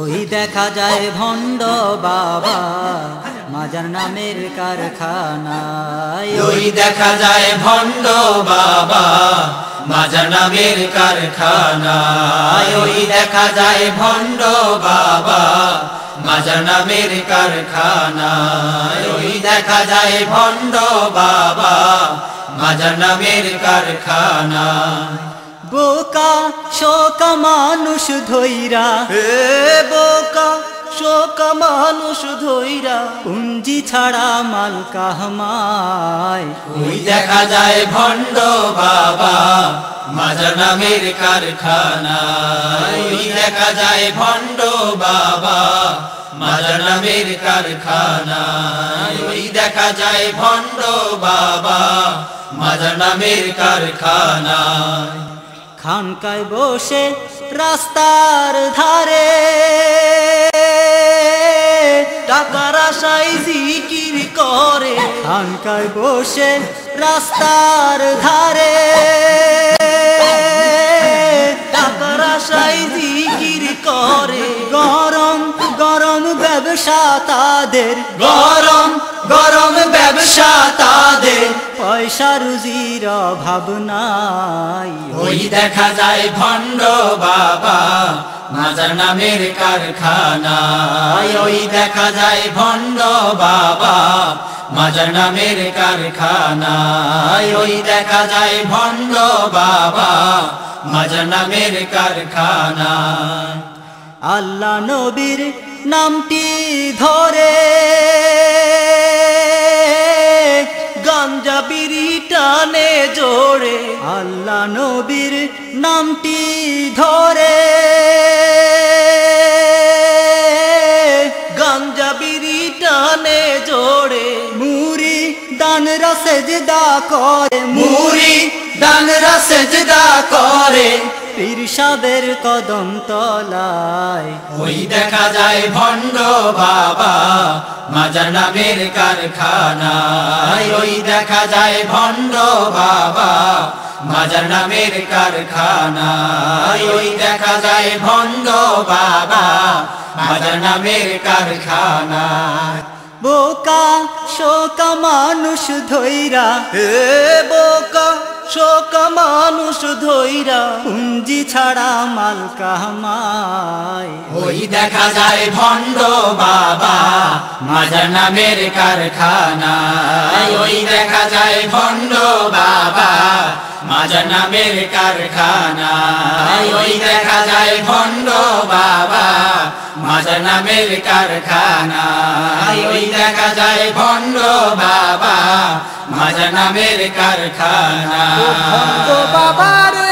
ওই দেখা যায় ভণ্ড বাবা মাজার নামের কারখানায়। ওই দেখা যায় ভণ্ড বাবা মাজার নামের কারখানায়। ওই দেখা যায় ভণ্ড বাবা মাজার নামের কারখানায়। ওই দেখা যায় ভণ্ড বাবা মাজার নামের কারখানায়। বোকা শোকা মানুষ ধইরা, বোকা শোকা মানুষ ধইরা, পুঞ্জি ছাড়া মাল কাহমায়। ওই দেখা যায় ভণ্ড বাবা মাজার নামের কারখানায়। ওই দেখা যায় ভণ্ড বাবা মাজার নামের কারখানায়। ওই দেখা যায় ভণ্ড বাবা মাজার নামের কারখানায়। খানকায় বসে রাস্তার ধারে টাকার আশায় জিকির করে। খানকায় বসে রাস্তার ধারে টাকার আশায় জিকির করে। গরম গরম ব্যবসা তাদের, গরম গরম ব্যবসা তাদের। পয়সা রুজির অভাব নাই। ওই দেখা যায় ভণ্ড বাবা মাজার নামের কারখানায়। ওই দেখা যায় ভণ্ড বাবা মাজার নামের কারখানায়। ওই দেখা যায় ভণ্ড বাবা মাজার নামের কারখানায়। আল্লাহ নবীর নামটি ধরে গাঞ্জা বিড়ি টানে জোরে। আল্লাহ নবীর নামটি ধরে গাঞ্জা বিড়ি টানে জোরে। মুরি দানরা সেজদা করে, মুরি দানরা সেজদা করে। পীর সাহেবের কদম তলায়। ওই দেখা যায় ভণ্ড বাবা মাজার নামের কারখানায়। ওই দেখা যায় ভণ্ড বাবা মাজার নামের কারখানায়। ওই দেখা যায় ভণ্ড বাবা মাজার নামের কারখানায়। বোকা শোকা মানুষ ধইরা, বোকা শোকা মানুষ ধইরা, পুঞ্জি ছাড়া মাল কাহমায়। ওই দেখা যায় ভণ্ড বাবা মাজার নামের কারখানায়। ওই দেখা যায় ভণ্ড বাবা মাজার নামের কারখানায়। ওই দেখা যায় ভণ্ড বাবা মাজার নামের কারখানায়। ওই দেখা যায় ভণ্ড বাবা মাজার নামের কারখানায়। বাবা রে